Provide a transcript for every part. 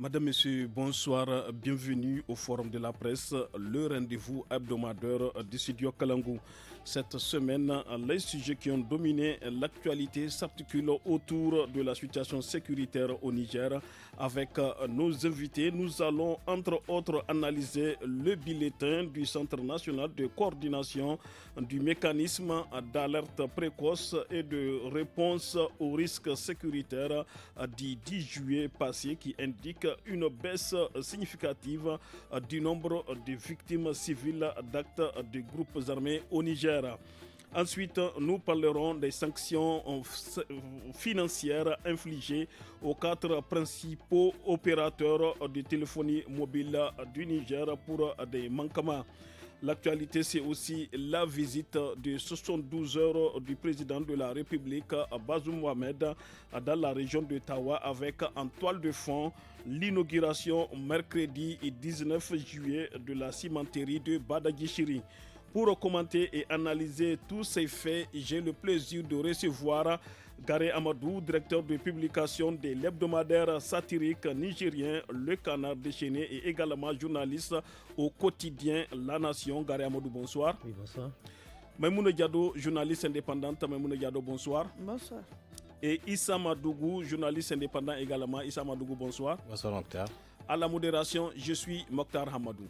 Madame, Monsieur, bonsoir, bienvenue au Forum de la presse, le rendez-vous hebdomadaire du studio Kalangou. Cette semaine, les sujets qui ont dominé l'actualité s'articulent autour de la situation sécuritaire au Niger. Avec nos invités, nous allons entre autres analyser le bulletin du Centre national de coordination du mécanisme d'alerte précoce et de réponse aux risques sécuritaires du 10 juillet passé qui indique une baisse significative du nombre de victimes civiles d'actes de groupes armés au Niger. Ensuite, nous parlerons des sanctions financières infligées aux 4 principaux opérateurs de téléphonie mobile du Niger pour des manquements. L'actualité, c'est aussi la visite de 72 heures du président de la République, Bazoum Mohamed, dans la région de Tawa, avec en toile de fond l'inauguration mercredi 19 juillet de la cimenterie de Badaguichiri. Pour commenter et analyser tous ces faits, j'ai le plaisir de recevoir Garé Amadou, directeur de publication de l'hebdomadaire satirique nigérien Le Canard déchaîné et également journaliste au quotidien La Nation. Garé Amadou, bonsoir. Oui, bonsoir. Maimouna Diado, journaliste indépendante. Maimouna Diado, bonsoir. Bonsoir. Et Issa Madougou, journaliste indépendant également. Issa Madougou, bonsoir. Bonsoir Mokhtar. À la modération, je suis Mokhtar Hamadou.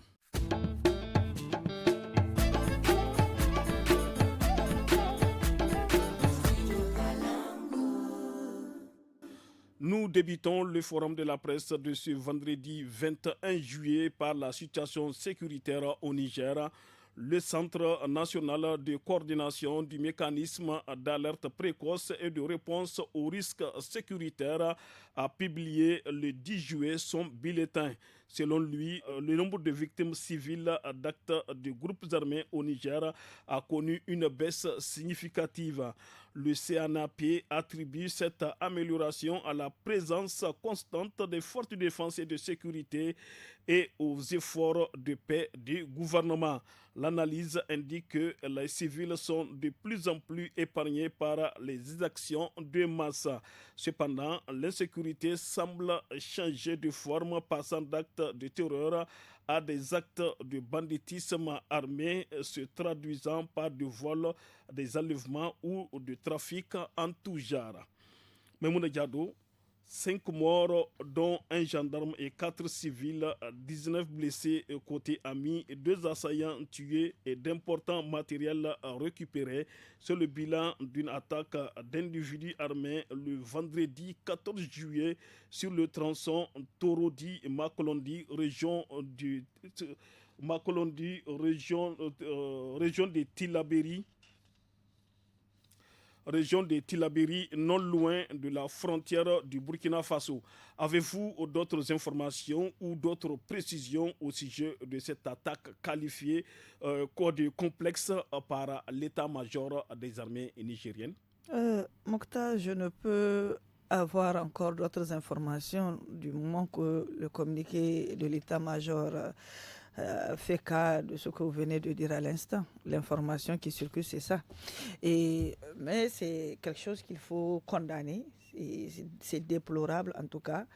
Nous débutons le forum de la presse de ce vendredi 21 juillet par la situation sécuritaire au Niger. Le Centre national de coordination du mécanisme d'alerte précoce et de réponse aux risques sécuritaires a publié le 10 juillet son bulletin. Selon lui, le nombre de victimes civiles d'actes de groupes armés au Niger a connu une baisse significative. Le CNAP attribue cette amélioration à la présence constante des forces de défense et de sécurité et aux efforts de paix du gouvernement. L'analyse indique que les civils sont de plus en plus épargnés par les actions de masse. Cependant, l'insécurité semble changer de forme, passant d'actes de terreur à des actes de banditisme armé se traduisant par des vols, des enlèvements ou de trafic en tout genre. Maimouna Diado, 5 morts, dont un gendarme et 4 civils, 19 blessés côté amis, 2 assaillants tués et d'importants matériels récupérés. C'est le bilan d'une attaque d'individus armés le vendredi 14 juillet sur le tronçon Torodi-Makolondi, région de Tillabéri. Région de Tillabéri, non loin de la frontière du Burkina Faso. Avez-vous d'autres informations ou d'autres précisions au sujet de cette attaque qualifiée de complexe par l'état-major des armées nigériennes? Mokhtar, je ne peux avoir encore d'autres informations du moment que le communiqué de l'état-major fait cas de ce que vous venez de dire à l'instant. L'information qui circule, c'est ça. Mais c'est quelque chose qu'il faut condamner. C'est déplorable en tout cas.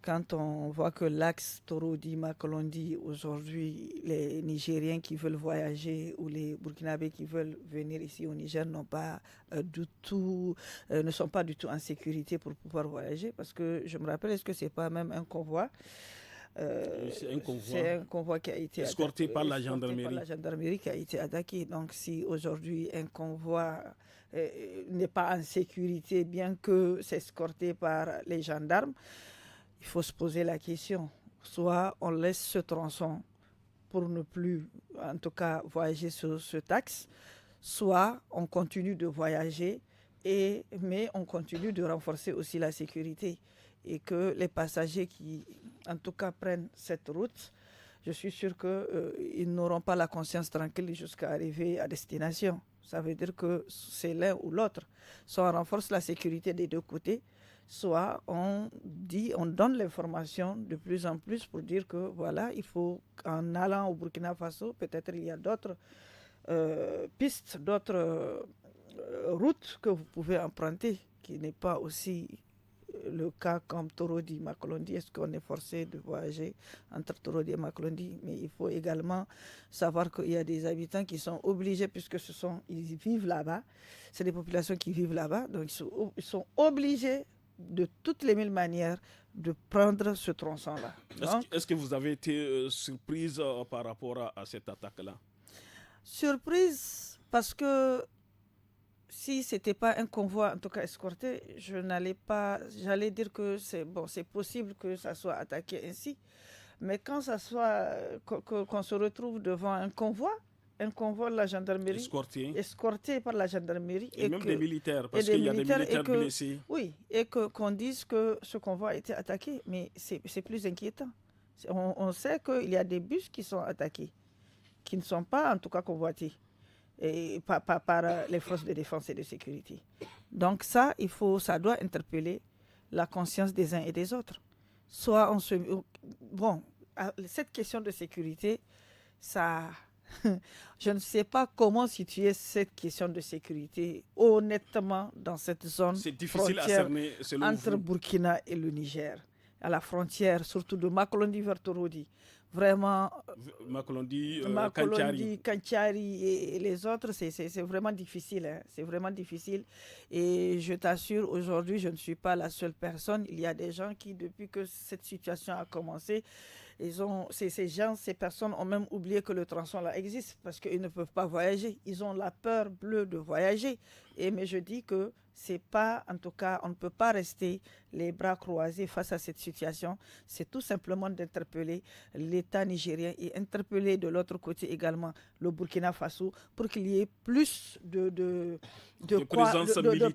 Quand on voit que l'axe Torodi-Makolondi, aujourd'hui, les Nigériens qui veulent voyager ou les Burkinabés qui veulent venir ici au Niger ne sont pas du tout en sécurité pour pouvoir voyager. Parce que je me rappelle, est-ce que c'est pas même un convoi? C'est un convoi qui a été escorté par la gendarmerie qui a été attaqué. Donc si aujourd'hui un convoi n'est pas en sécurité, bien que c'est escorté par les gendarmes, il faut se poser la question. Soit on laisse ce tronçon pour ne plus, en tout cas, voyager sur ce axe, soit on continue de voyager, mais on continue de renforcer aussi la sécurité. Et que les passagers qui, en tout cas, prennent cette route, je suis sûr qu'ils n'auront pas la conscience tranquille jusqu'à arriver à destination. Ça veut dire que c'est l'un ou l'autre. Soit on renforce la sécurité des deux côtés, soit on donne l'information de plus en plus pour dire que voilà, il faut, en allant au Burkina Faso, peut-être il y a d'autres pistes, d'autres routes que vous pouvez emprunter, qui n'est pas aussi le cas comme Torodi, Makolondi, est-ce qu'on est forcé de voyager entre Torodi et Makolondi? Mais il faut également savoir qu'il y a des habitants qui sont obligés, puisque ils vivent là-bas, c'est des populations qui vivent là-bas, donc ils sont obligés de toutes les mille manières de prendre ce tronçon-là. Est-ce que vous avez été surprise par rapport à cette attaque-là? Surprise, parce que si ce n'était pas un convoi, en tout cas escorté, j'allais dire que c'est possible que ça soit attaqué ainsi. Mais quand qu'on se retrouve devant un convoi de la gendarmerie, escorté par la gendarmerie. Et même des militaires, parce qu'il y a des militaires blessés. Oui, et qu'on dise que ce convoi a été attaqué, mais c'est plus inquiétant. On sait qu'il y a des bus qui sont attaqués, qui ne sont pas en tout cas convoités. Et par les forces de défense et de sécurité. Donc ça doit interpeller la conscience des uns et des autres. Cette question de sécurité, je ne sais pas comment situer cette question de sécurité honnêtement dans cette zone. C'est difficile à cerner entre Burkina et le Niger, à la frontière, surtout de Makolondi vers Torodi. Vraiment, Makolondi, Kantiari et les autres, c'est vraiment difficile. Hein. C'est vraiment difficile. Et je t'assure, aujourd'hui, je ne suis pas la seule personne. Il y a des gens qui, depuis que cette situation a commencé, ces personnes ont même oublié que le tronçon là existe parce qu'ils ne peuvent pas voyager. Ils ont la peur bleue de voyager. Mais je dis que c'est pas, en tout cas, on ne peut pas rester les bras croisés face à cette situation. C'est tout simplement d'interpeller l'État nigérien et interpeller de l'autre côté également le Burkina Faso pour qu'il y ait plus de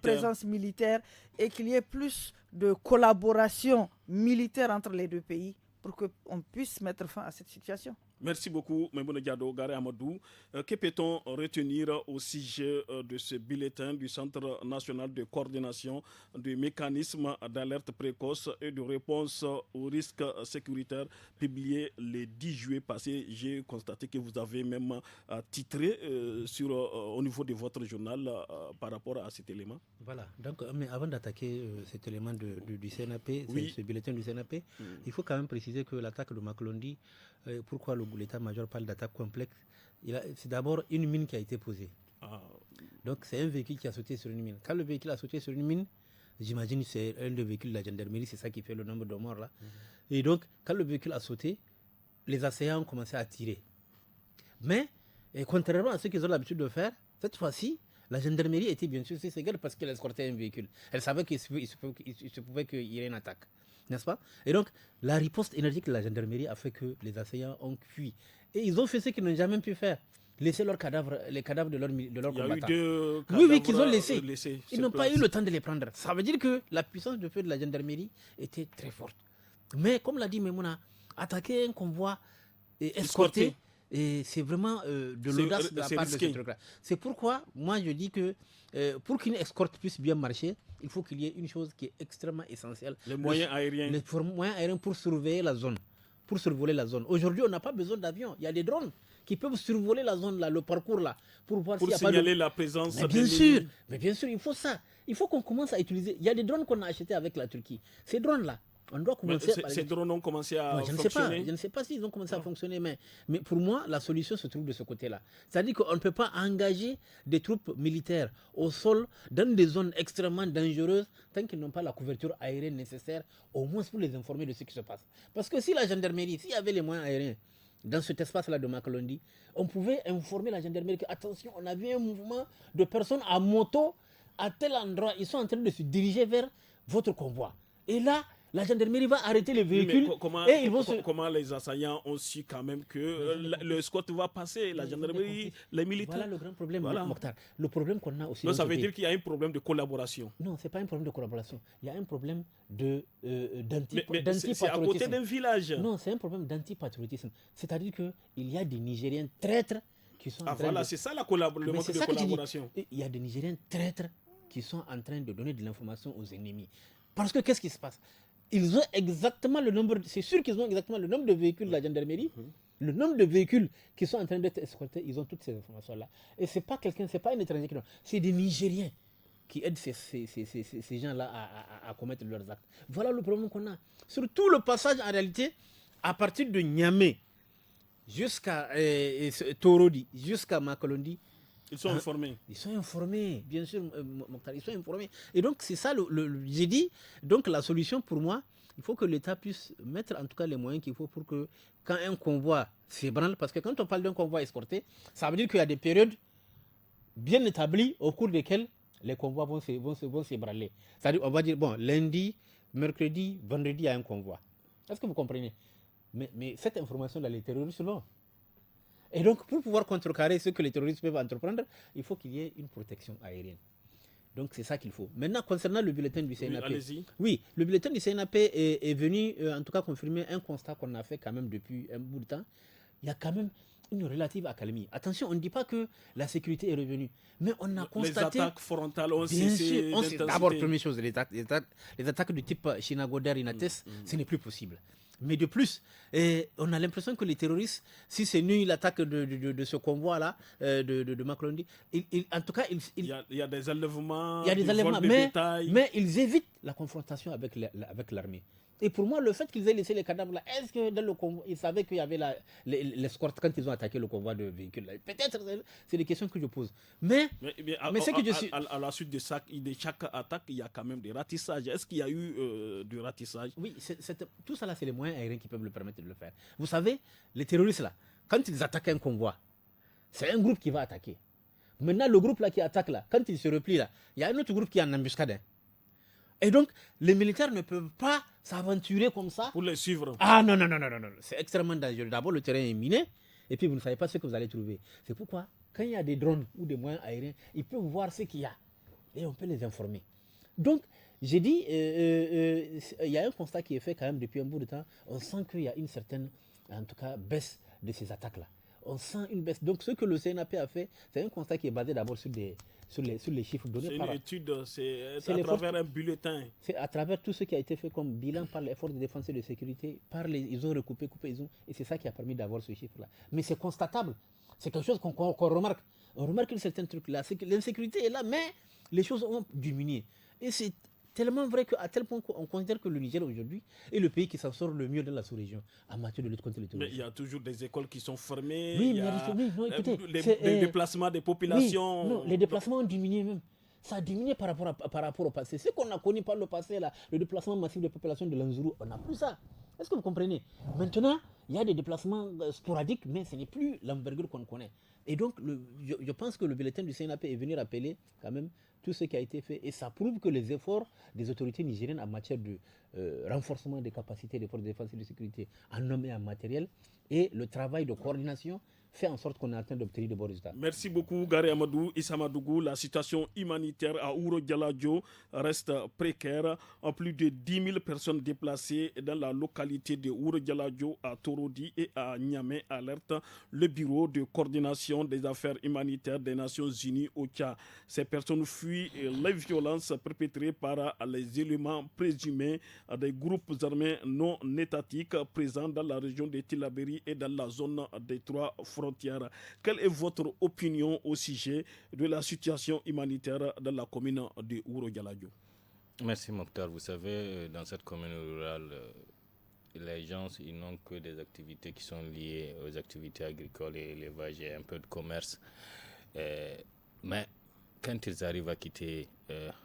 présence militaire et qu'il y ait plus de collaboration militaire entre les deux pays pour qu'on puisse mettre fin à cette situation. Merci beaucoup, Maimouna Diado, Gare Amadou. Que peut-on retenir au sujet de ce bulletin du Centre national de coordination du mécanisme d'alerte précoce et de réponse aux risques sécuritaires publié le 10 juillet passé? J'ai constaté que vous avez même titré au niveau de votre journal par rapport à cet élément. Voilà, donc mais avant d'attaquer cet élément du CNAP, oui, ce bulletin du CNAP, il faut quand même préciser que l'attaque de Makolondi, pourquoi l'état-major parle d'attaque complexe, c'est d'abord une mine qui a été posée. Donc c'est un véhicule qui a sauté sur une mine. Quand le véhicule a sauté sur une mine, j'imagine que c'est un des véhicules de la gendarmerie, c'est ça qui fait le nombre de morts là. Et donc quand le véhicule a sauté, les assaillants ont commencé à tirer. Mais contrairement à ce qu'ils ont l'habitude de faire, cette fois-ci, la gendarmerie était bien sûr ses gardes parce qu'elle escortait un véhicule. Elle savait qu'il se pouvait qu'il y ait une attaque. N'est-ce pas? Et donc, la riposte énergique de la gendarmerie a fait que les assaillants ont fui. Et ils ont fait ce qu'ils n'ont jamais pu faire. Laisser les cadavres de leurs combattants. Oui, qu'ils ont laissé. Ils n'ont pas eu le temps de les prendre. Ça veut dire que la puissance de feu de la gendarmerie était très forte. Mais comme l'a dit Memouna, attaquer un convoi et escorter, c'est vraiment de l'audace de la part de ce truc-là. C'est pourquoi, moi, je dis que pour qu'une escorte puisse bien marcher, il faut qu'il y ait une chose qui est extrêmement essentielle. Les moyens aériens. Les moyens aériens pour surveiller la zone, pour survoler la zone. Aujourd'hui, on n'a pas besoin d'avions. Il y a des drones qui peuvent survoler la zone, là, le parcours, là, pour voir s'il y a signaler la présence. Mais bien sûr, il faut ça. Il faut qu'on commence à utiliser. Il y a des drones qu'on a achetés avec la Turquie. Ces drones-là, on doit commencer ces drones ont commencé à fonctionner. Je ne sais pas s'ils ont commencé à fonctionner, mais pour moi, la solution se trouve de ce côté-là. C'est-à-dire qu'on ne peut pas engager des troupes militaires au sol dans des zones extrêmement dangereuses tant qu'ils n'ont pas la couverture aérienne nécessaire, au moins pour les informer de ce qui se passe. Parce que si la gendarmerie, s'il y avait les moyens aériens dans cet espace-là de Makolondi, on pouvait informer la gendarmerie que, attention, on a vu un mouvement de personnes à moto à tel endroit, ils sont en train de se diriger vers votre convoi. Et là, la gendarmerie va arrêter les véhicules. Comment les assaillants ont su quand même que le squat va passer, la gendarmerie, les militaires? Voilà le grand problème, Mokhtar. Le problème qu'on a aussi. Donc ça veut dire qu'il y a un problème de collaboration. Non, ce n'est pas un problème de collaboration. Il y a un problème d'antipatriotisme. Mais c'est à côté d'un village. Non, c'est un problème d'antipatriotisme. C'est-à-dire qu'il y a des Nigériens traîtres qui sont en train voilà, c'est ça le manque de collaboration. Il y a des Nigériens traîtres qui sont en train de donner de l'information aux ennemis. Parce que qu'est-ce qui se passe? Ils ont exactement le nombre, c'est sûr qu'ils ont exactement le nombre de véhicules de la gendarmerie, le nombre de véhicules qui sont en train d'être escortés, ils ont toutes ces informations-là. Et c'est pas un étranger qui c'est des Nigériens qui aide ces gens-là à commettre leurs actes. Voilà le problème qu'on a. Surtout le passage en réalité, à partir de Niamey jusqu'à Torodi, jusqu'à Makalondi. Ils sont informés. Ils sont informés, bien sûr, Mokhtar, ils sont informés. Et donc, c'est ça, j'ai dit, donc la solution pour moi, il faut que l'État puisse mettre en tout cas les moyens qu'il faut pour que quand un convoi s'ébranle, parce que quand on parle d'un convoi escorté, ça veut dire qu'il y a des périodes bien établies au cours desquelles les convois vont s'ébranler. C'est-à-dire, on va dire, bon, lundi, mercredi, vendredi, il y a un convoi. Est-ce que vous comprenez? Mais cette information-là, les terroristes l'ont. Et donc, pour pouvoir contrecarrer ce que les terroristes peuvent entreprendre, il faut qu'il y ait une protection aérienne. Donc, c'est ça qu'il faut. Maintenant, concernant le bulletin du CNAP. Oui, allez-y. Oui, le bulletin du CNAP est venu, en tout cas, confirmer un constat qu'on a fait quand même depuis un bout de temps. Il y a quand même une relative accalmie. Attention, on ne dit pas que la sécurité est revenue, mais on a constaté... Les attaques frontales ont bien cessé sûr, d'abord, première chose, les attaques du type Chinagoder, Inates, ce n'est plus possible. Mais de plus, on a l'impression que les terroristes, si c'est nuit l'attaque de ce convoi-là, de Makalondi, en tout cas, il y a des enlèvements, il y a des enlèvements, mais ils évitent la confrontation avec l'armée. Et pour moi, le fait qu'ils aient laissé les cadavres là, est-ce que dans le convoi, ils savaient qu'il y avait l'escorte quand ils ont attaqué le convoi de véhicules là? Peut-être, c'est des questions que je pose. Mais c'est que je suis... À la suite de chaque attaque, il y a quand même des ratissages. Est-ce qu'il y a eu du ratissage? Oui, tout ça là, c'est les moyens aériens qui peuvent le permettre de le faire. Vous savez, les terroristes là, quand ils attaquent un convoi, c'est un groupe qui va attaquer. Maintenant, le groupe là qui attaque là, quand il se replie là, il y a un autre groupe qui est en embuscade. Hein. Et donc, les militaires ne peuvent pas s'aventurer comme ça. Pour les suivre. Ah non. C'est extrêmement dangereux. D'abord, le terrain est miné. Et puis, vous ne savez pas ce que vous allez trouver. C'est pourquoi, quand il y a des drones ou des moyens aériens, ils peuvent voir ce qu'il y a. Et on peut les informer. Donc, j'ai dit, il y a un constat qui est fait quand même depuis un bout de temps. On sent qu'il y a une certaine, en tout cas, baisse de ces attaques-là. On sent une baisse. Donc, ce que le CNAP a fait, c'est un constat qui est basé d'abord sur les chiffres donnés par... C'est une étude, c'est à travers un bulletin. C'est à travers tout ce qui a été fait comme bilan par les forces de défense et de sécurité, ils ont recoupé, et c'est ça qui a permis d'avoir ce chiffre-là. Mais c'est constatable, c'est quelque chose qu'on remarque. On remarque certains trucs là, c'est que l'insécurité est là, mais les choses ont diminué. Et c'est tellement vrai qu'à tel point qu'on considère que le Niger aujourd'hui est le pays qui s'en sort le mieux dans la sous-région en matière de lutte contre le terrorisme. Mais il y a toujours des écoles qui sont fermées. Oui, mais écoutez, les déplacements des populations. Oui, non, les déplacements ont diminué même. Ça a diminué par rapport au passé. Ce qu'on a connu par le passé, là, le déplacement massif des populations de l'Anzourou, on n'a plus ça. Est-ce que vous comprenez? Maintenant, il y a des déplacements sporadiques, mais ce n'est plus l'envergure qu'on connaît. Et donc, je pense que le bulletin du CNAP est venu rappeler quand même tout ce qui a été fait. Et ça prouve que les efforts des autorités nigériennes en matière de renforcement des capacités des forces de défense et de sécurité en homme et en matériel et le travail de coordination fait en sorte qu'on est en train d'obtenir de bons résultats. Merci beaucoup, Gary Amadou, Issa Madougou. La situation humanitaire à Ouro Dialadio reste précaire. En plus de 10 000 personnes déplacées dans la localité de Ouro Dialadio, à Torodi et à Niamey alerte le bureau de coordination des affaires humanitaires des Nations Unies au Tchad. Ces personnes fuient les violences perpétrées par les éléments présumés des groupes armés non étatiques présents dans la région de Tillabéri et dans la zone des trois frontières. Quelle est votre opinion au sujet de la situation humanitaire dans la commune de Ouro Dialadio? Merci Mokhtar. Vous savez, dans cette commune rurale, les gens ils n'ont que des activités qui sont liées aux activités agricoles et élevage et un peu de commerce. Mais quand ils arrivent à quitter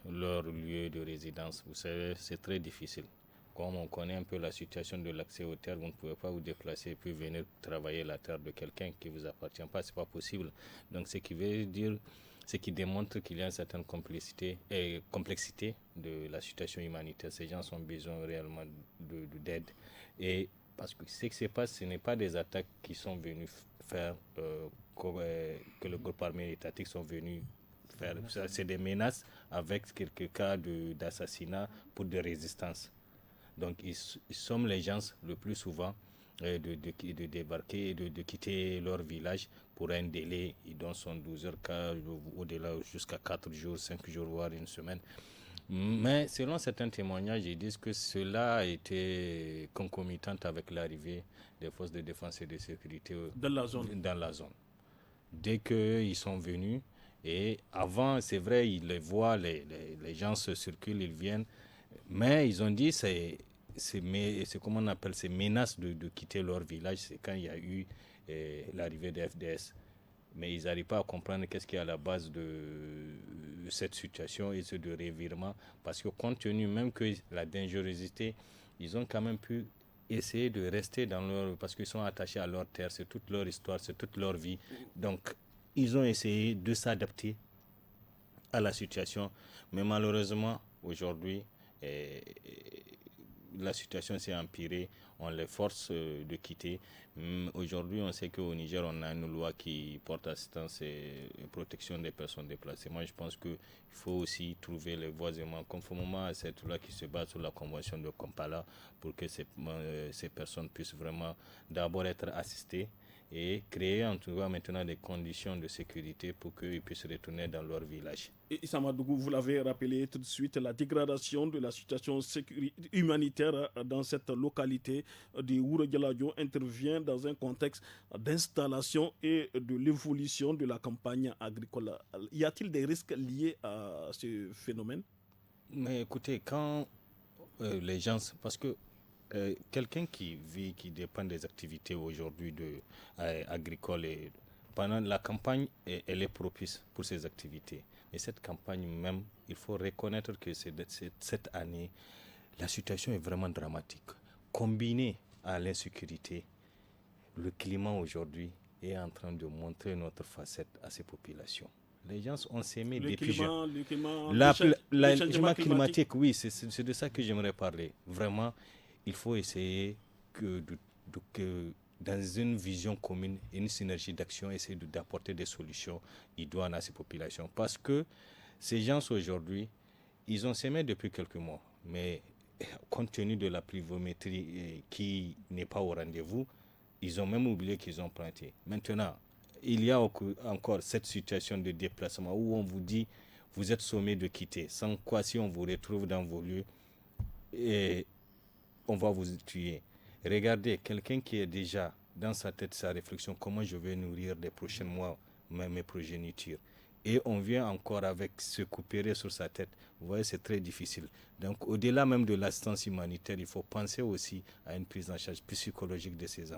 leur lieu de résidence, vous savez, c'est très difficile. Comme on connaît un peu la situation de l'accès aux terres, vous ne pouvez pas vous déplacer et puis venir travailler la terre de quelqu'un qui ne vous appartient pas, ce n'est pas possible. Donc ce qui veut dire, ce qui démontre qu'il y a une certaine complexité de la situation humanitaire. Ces gens ont besoin réellement d'aide. Et parce que ce qui se passe, ce n'est pas des attaques qui sont venues faire, que le groupe armé étatique sont venus faire. C'est des menaces avec quelques cas d'assassinat pour des résistances. Donc, ils sont les gens le plus souvent de débarquer et de quitter leur village pour un délai. Ils donnent 12 heures, au-delà jusqu'à 4 jours, 5 jours, voire une semaine. Mais selon certains témoignages, ils disent que cela a été concomitant avec l'arrivée des forces de défense et de sécurité dans la zone. Dès qu'ils sont venus, Et avant, c'est vrai, ils les voient, les gens se circulent, ils viennent. Mais ils ont dit, c'est comment on appelle, ces menaces de quitter leur village, c'est quand il y a eu l'arrivée des FDS. Mais ils n'arrivent pas à comprendre qu'est-ce qui est à la base de cette situation et ce de revirement. Parce que compte tenu même que la dangerosité, ils ont quand même pu essayer de rester dans leur... Parce qu'ils sont attachés à leur terre, c'est toute leur histoire, c'est toute leur vie. Donc, ils ont essayé de s'adapter à la situation. Mais malheureusement, aujourd'hui, la situation s'est empirée, on les force de quitter. Aujourd'hui, on sait qu'au Niger, on a une loi qui porte assistance et protection des personnes déplacées. Moi, je pense qu'il faut aussi trouver les voies et moyens, conformément à cette loi qui se base sur la convention de Kampala, pour que ces personnes puissent vraiment d'abord être assistées et créer en tout cas maintenant des conditions de sécurité pour qu'ils puissent retourner dans leur village. Et Issa Madougou, vous l'avez rappelé tout de suite, la dégradation de la situation humanitaire dans cette localité de Ouro-Dialadio intervient dans un contexte d'installation et de l'évolution de la campagne agricole. Y a-t-il des risques liés à ce phénomène? Mais écoutez, quand les gens... Parce que quelqu'un qui dépend des activités aujourd'hui agricoles, pendant la campagne, elle est propice pour ces activités. Et cette campagne même, il faut reconnaître que cette année, la situation est vraiment dramatique. Combinée à l'insécurité, le climat aujourd'hui est en train de montrer notre facette à ces populations. Les gens ont s'aimé depuis jeunes. Le changement climatique, oui, c'est de ça que j'aimerais parler. Vraiment, il faut essayer que dans une vision commune, une synergie d'action, essayer d'apporter des solutions idoines à ces populations. Parce que ces gens aujourd'hui, ils ont semé depuis quelques mois, mais compte tenu de la pluviométrie qui n'est pas au rendez-vous, ils ont même oublié qu'ils ont planté. Maintenant, il y a encore cette situation de déplacement où on vous dit, vous êtes sommé de quitter, sans quoi si on vous retrouve dans vos lieux, et on va vous tuer. Regardez, quelqu'un qui est déjà dans sa tête, sa réflexion, comment je vais nourrir les prochains mois mes progénitures. Et on vient encore avec ce couperet sur sa tête. Vous voyez, c'est très difficile. Donc, au-delà même de l'assistance humanitaire, il faut penser aussi à une prise en charge psychologique de ces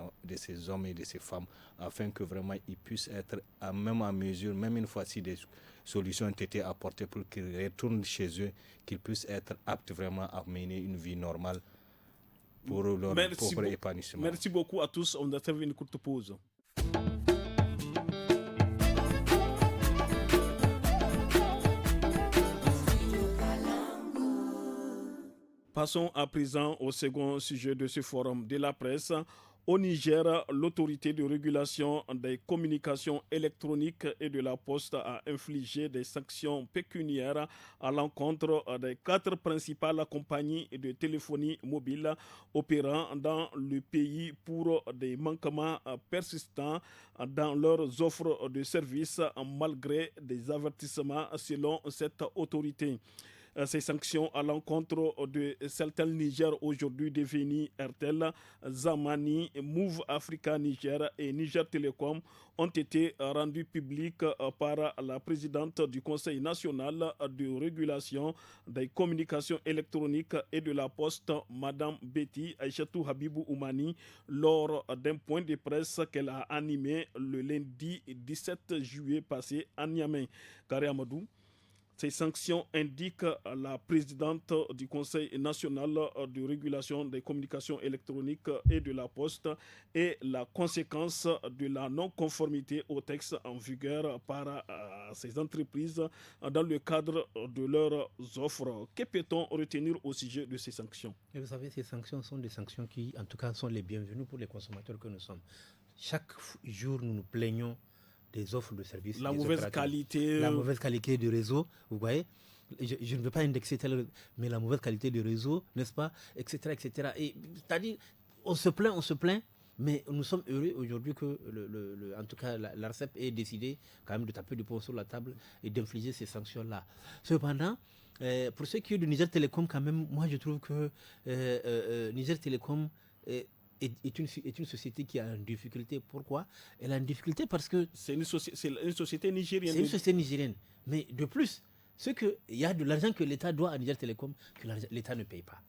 hommes et de ces femmes, afin que vraiment ils puissent être même en mesure, même une fois si des solutions ont été apportées pour qu'ils retournent chez eux, qu'ils puissent être aptes vraiment à mener une vie normale pour leur propre épanouissement. Merci beaucoup à tous. On a fait une courte pause. Passons à présent au second sujet de ce forum de la presse. Au Niger, l'autorité de régulation des communications électroniques et de la poste a infligé des sanctions pécuniaires à l'encontre des 4 principales compagnies de téléphonie mobile opérant dans le pays pour des manquements persistants dans leurs offres de services malgré des avertissements selon cette autorité. Ces sanctions à l'encontre de Celtel Niger, aujourd'hui devenu RTL, Zamani, Move Africa Niger et Niger Telecom, ont été rendues publiques par la présidente du Conseil national de régulation des communications électroniques et de la poste, Madame Betty Aïchatou Habibou Oumani, lors d'un point de presse qu'elle a animé le lundi 17 juillet passé à Niamey. Kari Amadou. Ces sanctions indiquent la présidente du Conseil national de régulation des communications électroniques et de la poste et la conséquence de la non-conformité au texte en vigueur par ces entreprises dans le cadre de leurs offres. Que peut-on retenir au sujet de ces sanctions? Et vous savez, ces sanctions sont des sanctions qui, en tout cas, sont les bienvenues pour les consommateurs que nous sommes. Chaque jour, nous nous plaignons des offres de services. La mauvaise qualité du réseau, vous voyez. Je ne veux pas indexer mais la mauvaise qualité du réseau, n'est-ce pas, etc., etc. Et c'est-à-dire, on se plaint, mais nous sommes heureux aujourd'hui que, en tout cas, l'ARCEP ait décidé quand même de taper du poing sur la table et d'infliger ces sanctions-là. Cependant, pour ce qui est de Niger Telecom, quand même, moi je trouve que Niger Telecom est une société qui est en difficulté. Pourquoi? Elle est en difficulté parce que... C'est une société nigérienne. C'est une société nigérienne. Mais de plus, il y a de l'argent que l'État doit à Niger Telecom que l'État ne paye pas.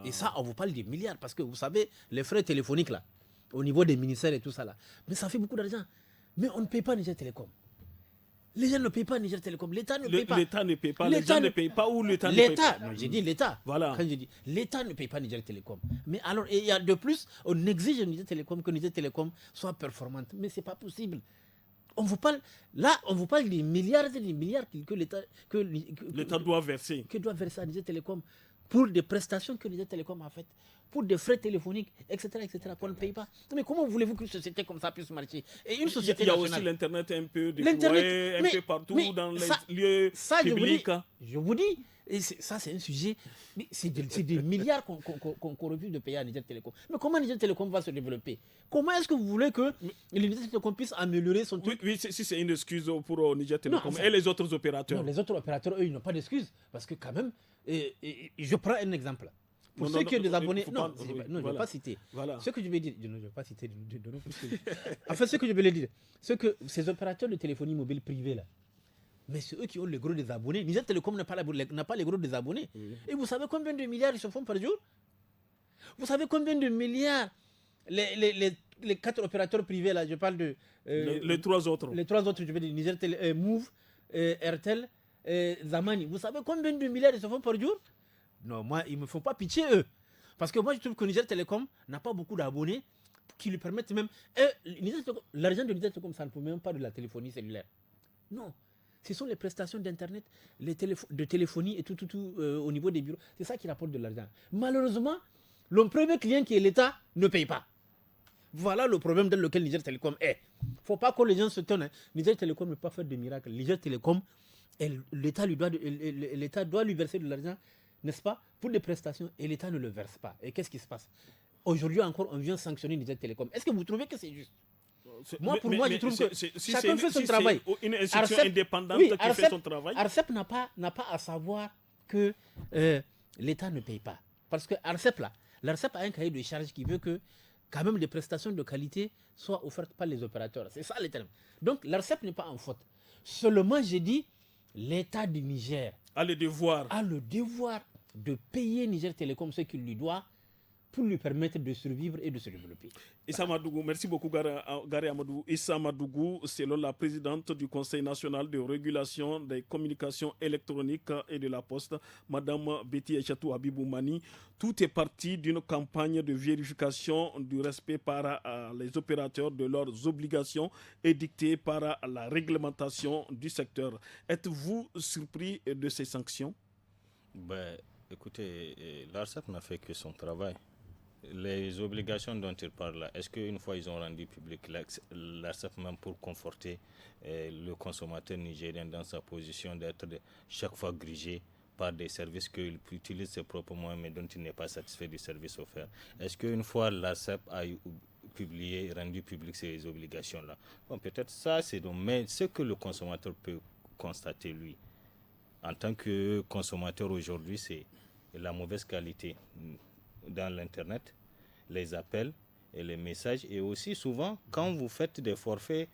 Et ça, on vous parle des milliards parce que vous savez, les frais téléphoniques là, au niveau des ministères et tout ça là, mais ça fait beaucoup d'argent. Mais on ne paye pas Niger Telecom. Les gens ne payent pas Niger Telecom. L'État ne paye pas. L'État ne paye pas. Les gens ne payent pas ou l'État ne paye pas. Non, j'ai dit l'État. Voilà. Quand je dis l'État ne paye pas Niger Telecom. Mais alors, il y a de plus, on exige de Niger Telecom que Niger Telecom soit performante. Mais ce n'est pas possible. On vous parle des milliards et des milliards que l'État doit verser. Que doit verser à Niger Telecom pour des prestations que Niger Telecom a faites, pour des frais téléphoniques, etc., qu'on ne paye pas. Mais comment voulez-vous qu'une société comme ça puisse marcher? Et une société il y a nationale, aussi l'Internet un peu déployé, un peu partout dans les lieux publics. Je vous dis, et ça c'est un sujet, c'est des milliards qu'on refuse de payer à Niger Telecom. Mais comment Niger Telecom va se développer? Comment est-ce que vous voulez que Niger Telecom puisse améliorer son truc? Oui, si c'est une excuse pour Niger Telecom et les autres opérateurs. Non, les autres opérateurs, eux, ils n'ont pas d'excuse. Parce que quand même, je prends un exemple. Pour ceux qui ont des abonnés... Non, je ne vais pas citer. Voilà. Ce que je vais dire... Je ne vais pas citer... Enfin, ce que je vais dire, c'est que ces opérateurs de téléphonie mobile privée, là, mais c'est eux qui ont le gros des abonnés. Niger Telecom n'a pas les gros des abonnés. Et vous savez combien de milliards ils se font par jour? Vous savez combien de milliards les 4 opérateurs privés, là, je parle de... les 3 autres. Les 3 autres, je vais dire Niger Tele, Move, Airtel, Zamani. Vous savez combien de milliards ils se font par jour? Non, moi, ils ne me font pas pitié, eux. Parce que moi, je trouve que Niger Telecom n'a pas beaucoup d'abonnés qui lui permettent même... L'argent de Niger Telecom, ça ne peut même pas de la téléphonie cellulaire. Non. Ce sont les prestations d'Internet, de téléphonie et tout au niveau des bureaux. C'est ça qui rapporte de l'argent. Malheureusement, le premier client qui est l'État ne paye pas. Voilà le problème dans lequel Niger Telecom est. Il ne faut pas que les gens se tonnent. Hein. Niger Telecom ne peut pas faire de miracle. Niger Telecom, l'État doit lui verser de l'argent, n'est-ce pas, pour des prestations, et l'État ne le verse pas. Et qu'est-ce qui se passe? Aujourd'hui encore, on vient sanctionner Niger Telecom. Est-ce que vous trouvez que c'est juste? Moi, je trouve que chacun fait son travail. C'est une institution indépendante qui fait son travail. ARCEP n'a pas à savoir que l'État ne paye pas. Parce que l'ARCEP a un cahier de charges qui veut que quand même des prestations de qualité soient offertes par les opérateurs. C'est ça le terme. Donc l'ARCEP n'est pas en faute. Seulement, j'ai dit, l'État du Niger a le devoir de payer Niger Telecom ce qu'il lui doit pour lui permettre de survivre et de se développer. Issa Madougou, merci beaucoup Gary Amadou. Issa Madougou, selon la présidente du Conseil national de régulation des communications électroniques et de la poste, Madame Betty Echatou Abibou Mani, tout est parti d'une campagne de vérification du respect par les opérateurs de leurs obligations édictées par la réglementation du secteur. Êtes-vous surpris de ces sanctions? Écoutez, l'ARCEP n'a fait que son travail. Les obligations dont il parle là, est-ce qu'une fois ils ont rendu public l'ARCEP même pour conforter le consommateur nigérien dans sa position d'être chaque fois grigé par des services qu'il utilise ses propres moyens mais dont il n'est pas satisfait du service offert? Est-ce qu'une fois l'ARCEP a rendu public ces obligations-là? Bon, peut-être ça c'est donc, mais ce que le consommateur peut constater lui, en tant que consommateur aujourd'hui, c'est la mauvaise qualité dans l'Internet, les appels et les messages. Et aussi souvent, quand vous faites des forfaits,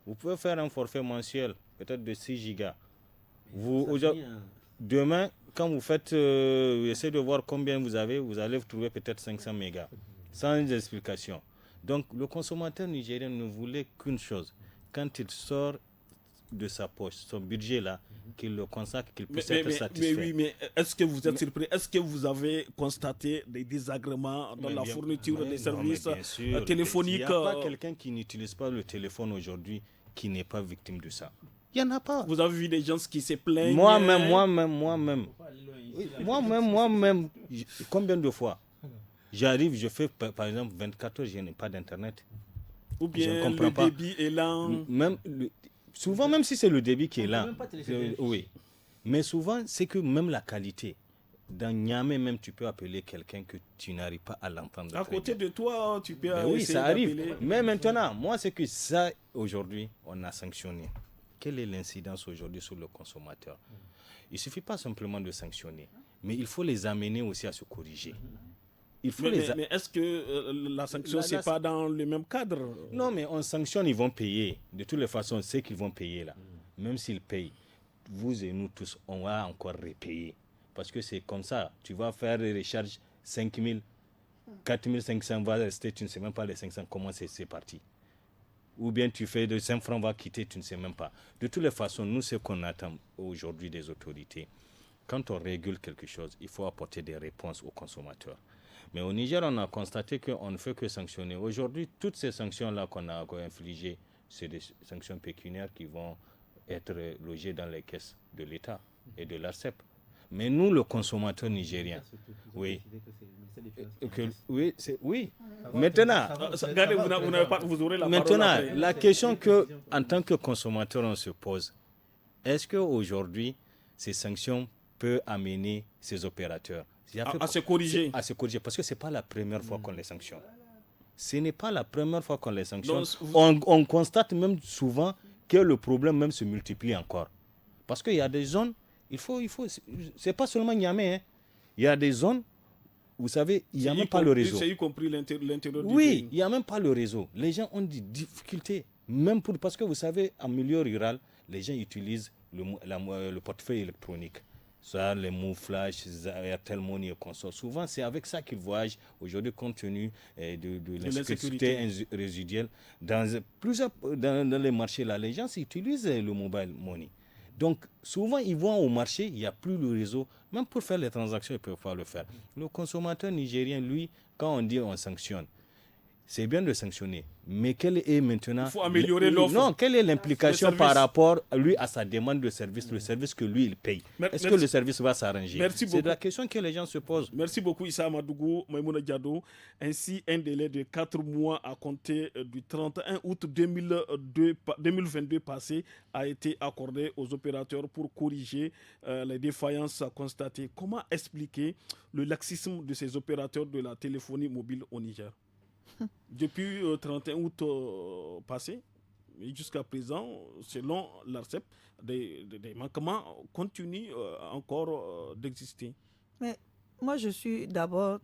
vous pouvez faire un forfait mensuel, peut-être de 6 gigas. Demain, quand vous faites, essayez de voir combien vous avez, vous allez trouver peut-être 500 mégas, sans explication. Donc, le consommateur nigérien ne voulait qu'une chose. Quand il sort de sa poche, son budget là, qu'il le consacre, qu'il puisse être satisfait. Mais est-ce que vous êtes surpris? Est-ce que vous avez constaté des désagréments dans la fourniture des services téléphoniques? Il n'y a pas quelqu'un qui n'utilise pas le téléphone aujourd'hui qui n'est pas victime de ça. Il n'y en a pas. Vous avez vu des gens qui se plaignent? Moi-même, combien de fois j'arrive, je fais par exemple 24 heures, je n'ai pas d'internet. Ou bien le débit est lent. Souvent, même si c'est le débit qui est là, oui. Mais souvent, c'est que même la qualité. Dans Niamey, même, tu peux appeler quelqu'un que tu n'arrives pas à l'entendre. À côté de toi, tu peux oui, ça arrive. Mais maintenant, moi, c'est que ça, aujourd'hui, on a sanctionné. Quelle est l'incidence aujourd'hui sur le consommateur? Il ne suffit pas simplement de sanctionner, mais il faut les amener aussi à se corriger. il faut mais est-ce que la sanction, c'est pas dans le même cadre? Non, mais on sanctionne, ils vont payer. De toutes les façons, c'est qu'ils vont payer là. Même s'ils payent, vous et nous tous, on va encore repayer. Parce que c'est comme ça. Tu vas faire les recharges 5 000, 4 500 va rester, tu ne sais même pas les 500, comment c'est parti. Ou bien tu fais de 5 francs, va quitter, tu ne sais même pas. De toutes les façons, nous, ce qu'on attend aujourd'hui des autorités, quand on régule quelque chose, il faut apporter des réponses aux consommateurs. Mais au Niger, on a constaté qu'on ne fait que sanctionner. Aujourd'hui, toutes ces sanctions-là qu'on a infligées, c'est des sanctions pécuniaires qui vont être logées dans les caisses de l'État et de l'ARCEP. Mais nous, le consommateur nigérien, oui. Oui. Maintenant, la question que, en tant que consommateur, on se pose, est-ce qu'aujourd'hui, ces sanctions peuvent amener ces opérateurs à se corriger? À se corriger, parce que ce n'est pas la première fois qu'on les sanctionne. Ce n'est pas la première fois qu'on les sanctionne. On constate même souvent que le problème même se multiplie encore. Parce qu'il y a des zones, c'est pas seulement Niamey, hein. Il y a des zones, vous savez, il n'y a même pas le réseau. C'est y compris l'intérieur du pays. Oui, il n'y a même pas le réseau. Les gens ont des difficultés, même parce que vous savez, en milieu rural, les gens utilisent le portefeuille électronique. Ça, les mouflages, Airtel Money et consorts. Souvent, c'est avec ça qu'ils voyagent aujourd'hui, compte tenu de l'insécurité résiduelle. Dans les marchés, là, les gens utilisent le mobile money. Donc, souvent, ils vont au marché, il n'y a plus le réseau. Même pour faire les transactions, ils ne peuvent pas le faire. Le consommateur nigérien, lui, quand on dit on sanctionne, c'est bien de sanctionner. Mais quelle est maintenant... Il faut améliorer l'offre. Non, quelle est l'implication par rapport à sa demande de service, le service que lui, il paye? Est-ce que le service va s'arranger? C'est la question que les gens se posent. Merci beaucoup, Issa Madougou, Maïmouna Diado. Ainsi, un délai de 4 mois à compter du 31 août 2022 passé a été accordé aux opérateurs pour corriger les défaillances constatées. Comment expliquer le laxisme de ces opérateurs de la téléphonie mobile au Niger? Depuis 31 août passé, jusqu'à présent, selon l'ARCEP, des manquements continuent encore d'exister. Mais moi, je suis d'abord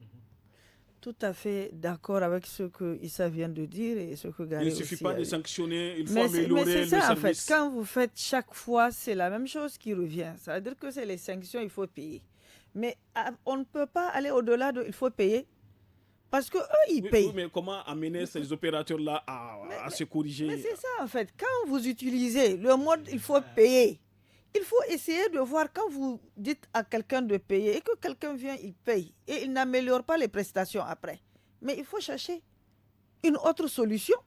tout à fait d'accord avec ce que Issa vient de dire et ce que Gary aussi. Il ne suffit pas de sanctionner, il faut mais améliorer le service. c'est ça, en fait. Quand vous faites chaque fois, c'est la même chose qui revient. Ça veut dire que c'est les sanctions, il faut payer. Mais on ne peut pas aller au-delà de il faut payer. Parce qu'eux, ils payent. Oui, mais comment amener ces opérateurs-là à se corriger? Mais c'est ça, en fait. Quand vous utilisez le mode il faut payer, il faut essayer de voir quand vous dites à quelqu'un de payer et que quelqu'un vient, il paye et il n'améliore pas les prestations après. Mais il faut chercher une autre solution.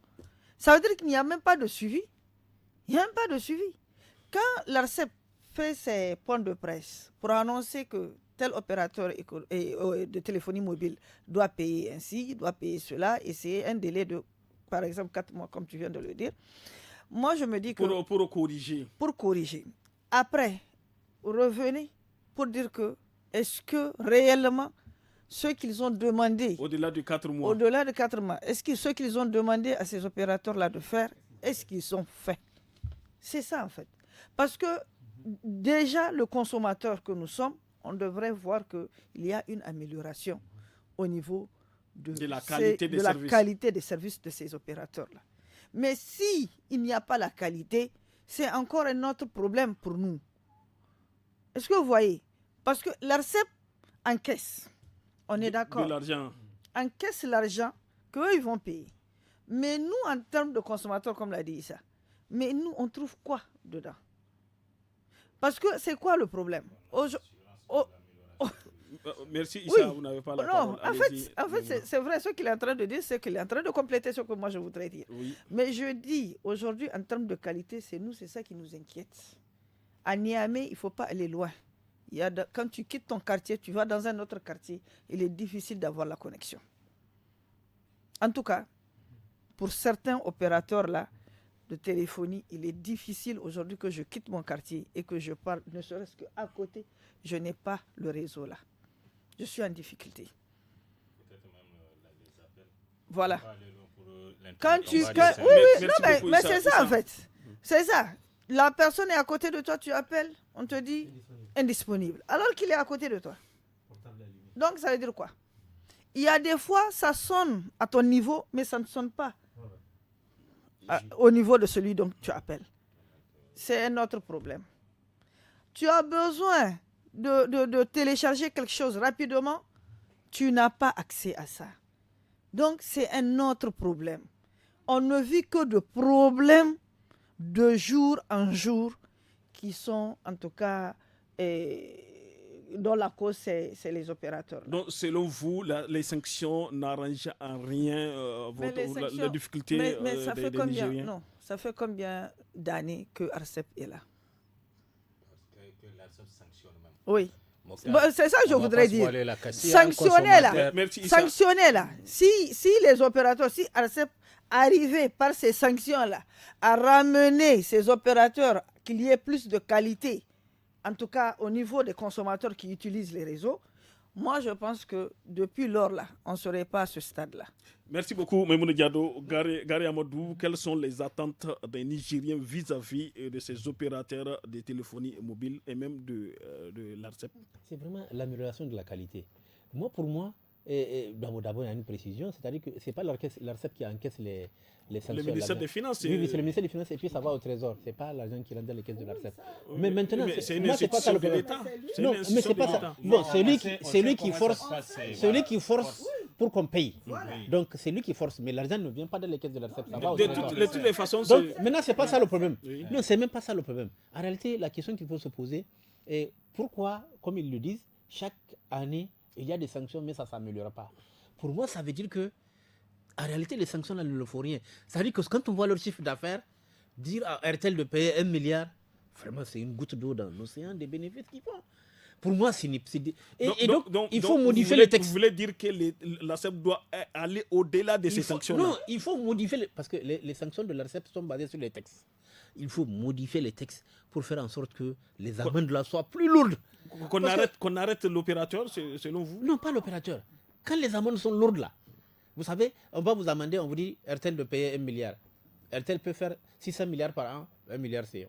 Ça veut dire qu'il n'y a même pas de suivi. Il n'y a même pas de suivi. Quand l'ARCEP fait ses points de presse pour annoncer que tel opérateur de téléphonie mobile doit payer ainsi, doit payer cela, et c'est un délai de, par exemple, 4 mois, comme tu viens de le dire. Moi, je me dis que... Pour corriger. Pour corriger. Après, revenez pour dire que, est-ce que réellement, ce qu'ils ont demandé... Au-delà de 4 mois. Au-delà de 4 mois. Est-ce que ce qu'ils ont demandé à ces opérateurs-là de faire, est-ce qu'ils ont fait? C'est ça, en fait. Parce que, déjà, le consommateur que nous sommes, on devrait voir qu'il y a une amélioration au niveau de la qualité des services de ces opérateurs-là. Mais s'il n'y a pas la qualité, c'est encore un autre problème pour nous. Est-ce que vous voyez? Parce que l'ARCEP encaisse. On est d'accord. De l'argent. Encaisse l'argent qu'eux, ils vont payer. Mais nous, en termes de consommateurs, comme l'a dit Issa, mais nous, on trouve quoi dedans? Parce que c'est quoi le problème? Merci Issa, vous n'avez pas la parole. En fait c'est vrai, ce qu'il est en train de dire, c'est qu'il est en train de compléter ce que moi je voudrais dire. Oui. Mais je dis, aujourd'hui, en termes de qualité, c'est ça qui nous inquiète. À Niamey, il ne faut pas aller loin. Quand tu quittes ton quartier, tu vas dans un autre quartier, il est difficile d'avoir la connexion. En tout cas, pour certains opérateurs là, de téléphonie, il est difficile aujourd'hui que je quitte mon quartier et que je parle, ne serait-ce qu'à côté, je n'ai pas le réseau là. Je suis en difficulté. Peut-être même les appels. Voilà. Oui, mais c'est ça en fait. C'est ça. La personne est à côté de toi, tu appelles, on te dit indisponible. Alors qu'il est à côté de toi. Donc ça veut dire quoi? il y a des fois, ça sonne à ton niveau, mais ça ne sonne pas au niveau de celui dont tu appelles. C'est un autre problème. Tu as besoin de télécharger quelque chose rapidement, tu n'as pas accès à ça. Donc, c'est un autre problème. On ne vit que de problèmes de jour en jour qui sont, en tout cas, dont la cause, c'est les opérateurs. Donc, selon vous, les sanctions n'arrangent en rien la difficulté mais ça fait des combien, Nigériens? non, ça fait combien d'années que ARCEP est là? Que l'ARCEP sanctionne même. Oui. C'est ça que je voudrais dire. Sanctionner là. Si les opérateurs, si ARCEP arrivait par ces sanctions-là à ramener ces opérateurs, qu'il y ait plus de qualité, en tout cas au niveau des consommateurs qui utilisent les réseaux, moi je pense que depuis lors là, on ne serait pas à ce stade-là. Merci beaucoup, Maimouna Diado. Gary Amadou, quelles sont les attentes des Nigériens vis-à-vis de ces opérateurs de téléphonie mobile et même de l'ARCEP? C'est vraiment l'amélioration de la qualité. Pour moi, d'abord, il y a une précision, c'est-à-dire que ce n'est pas l'ARCEP qui encaisse les sanctions. Le ministère des Finances. Oui, c'est le ministère des Finances et puis ça va au Trésor. Ce n'est pas l'argent qui rentre dans les caisses de l'ARCEP. Mais maintenant, c'est une institution de l'État. Non, mais c'est pas ça. Non, c'est lui qui force pour qu'on paye. Donc c'est lui qui force, mais l'argent ne vient pas dans les caisses de l'ARCEP. De toutes les façons. Donc maintenant, ce n'est pas ça le problème. Non, ce n'est même pas ça le problème. En réalité, la question qu'il faut se poser est pourquoi, comme ils le disent, chaque année, il y a des sanctions, mais ça ne s'améliore pas. Pour moi, ça veut dire que, en réalité, les sanctions, là, ne le font rien. Ça veut dire que quand on voit leur chiffre d'affaires, dire à RTL de payer 1 milliard, vraiment, c'est une goutte d'eau dans l'océan des bénéfices qu'ils font. Pour moi, c'est... Donc, il faut modifier les textes. Vous voulez dire que l'ARCEP doit aller au-delà de ces sanctions-là? Non, il faut modifier... Parce que les sanctions de l'ARCEP sont basées sur les textes. Il faut modifier les textes pour faire en sorte que les amendes là soient plus lourdes. Qu'on arrête l'opérateur, selon vous? Non, pas l'opérateur. Quand les amendes sont lourdes là, vous savez, on va vous amender, on vous dit RTL de payer 1 milliard. RTL peut faire 600 milliards par an, 1 milliard c'est...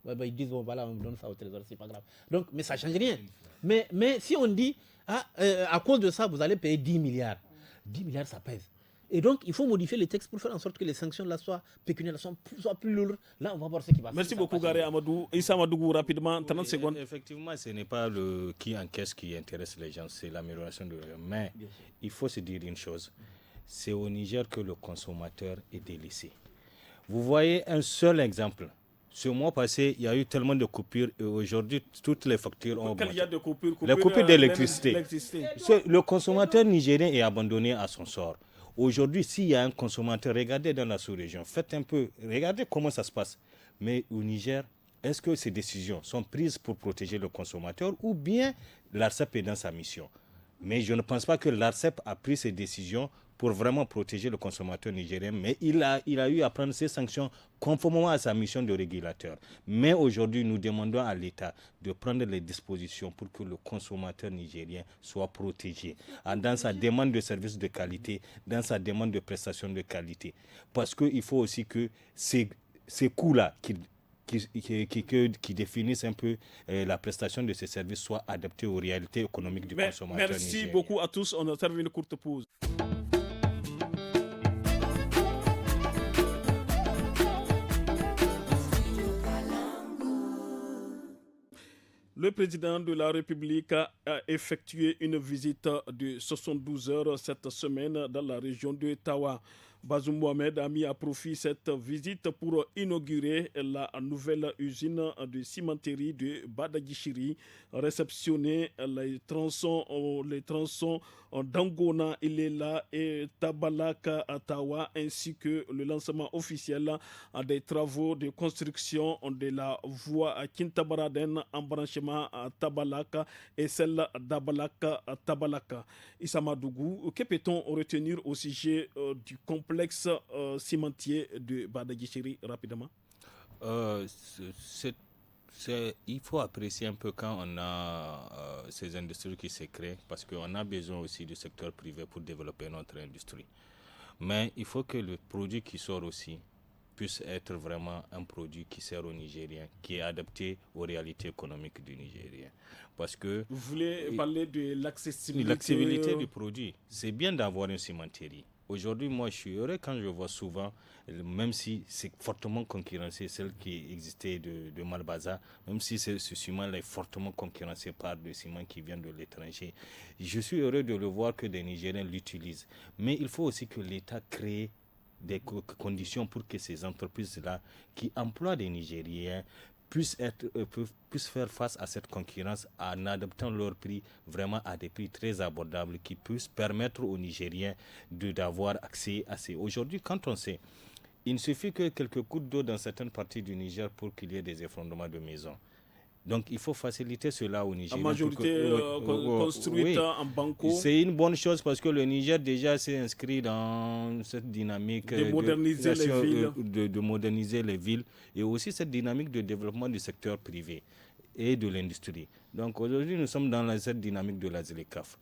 ils disent, bon voilà, on donne ça au Trésor, c'est pas grave. Donc, mais ça ne change rien. Mais si on dit, à cause de ça, vous allez payer 10 milliards. 10 milliards, ça pèse. Et donc, il faut modifier les textes pour faire en sorte que les sanctions là soient pécuniaires, soient plus lourdes. Là, on va voir ce qui va se passer. Merci beaucoup, Gary Amadou. Issa Madougou, rapidement, 30 secondes. Effectivement, ce n'est pas le qui encaisse qui intéresse les gens, c'est l'amélioration de l'eux. Mais il faut se dire une chose, c'est au Niger que le consommateur est délaissé. Vous voyez un seul exemple. Ce mois passé, il y a eu tellement de coupures et aujourd'hui, toutes les factures ont augmenté. Quel y a de coupures? Les coupures d'électricité. Le consommateur nigérien est abandonné à son sort. Aujourd'hui, s'il y a un consommateur, regardez dans la sous-région, regardez comment ça se passe. Mais au Niger, est-ce que ces décisions sont prises pour protéger le consommateur ou bien l'ARCEP est dans sa mission? Mais je ne pense pas que l'ARCEP a pris ces décisions pour vraiment protéger le consommateur nigérien, mais il a eu à prendre ces sanctions conformément à sa mission de régulateur. Mais aujourd'hui, nous demandons à l'État de prendre les dispositions pour que le consommateur nigérien soit protégé dans sa demande de services de qualité, dans sa demande de prestations de qualité. Parce qu'il faut aussi que ces coûts-là qui définissent un peu la prestation de ces services soient adaptés aux réalités économiques du consommateur nigérien. Merci beaucoup à tous. On a servi une courte pause. Le président de la République a effectué une visite de 72 heures cette semaine dans la région de Tawa. Bazoum Mohamed a mis à profit cette visite pour inaugurer la nouvelle usine de cimenterie de Badagishiri, réceptionner les tronçons d'Angona, Ilela et Tabalaka à Tawa, ainsi que le lancement officiel des travaux de construction de la voie à Kintabaraden en branchement à Tabalaka et celle d'Abalaka à Tabalaka. Issa Madougou, que peut-on retenir au sujet du complexe cimentier de Badagishiri rapidement? Il faut apprécier un peu quand on a ces industries qui se créent parce qu'on a besoin aussi du secteur privé pour développer notre industrie. Mais il faut que le produit qui sort aussi puisse être vraiment un produit qui sert aux Nigériens, qui est adapté aux réalités économiques du Nigérien. Parce que vous voulez parler de l'accessibilité. L'accessibilité du produit. C'est bien d'avoir une cimenterie. Aujourd'hui, moi, je suis heureux quand je vois souvent, même si c'est fortement concurrencé, celle qui existait de Malbaza, même si ce ciment est fortement concurrencé par des ciments qui viennent de l'étranger. Je suis heureux de le voir que des Nigériens l'utilisent. Mais il faut aussi que l'État crée des conditions pour que ces entreprises-là, qui emploient des Nigériens, puissent faire face à cette concurrence en adaptant leurs prix vraiment à des prix très abordables qui puissent permettre aux Nigériens d'avoir accès à ces... Aujourd'hui, quand on sait, il ne suffit que quelques gouttes d'eau dans certaines parties du Niger pour qu'il y ait des effondrements de maisons. Donc, il faut faciliter cela au Niger. En majorité construite en banco. C'est une bonne chose parce que le Niger déjà s'est inscrit dans cette dynamique de moderniser les villes. De moderniser les villes et aussi cette dynamique de développement du secteur privé et de l'industrie. Donc, aujourd'hui, nous sommes dans cette dynamique de la ZLECAF.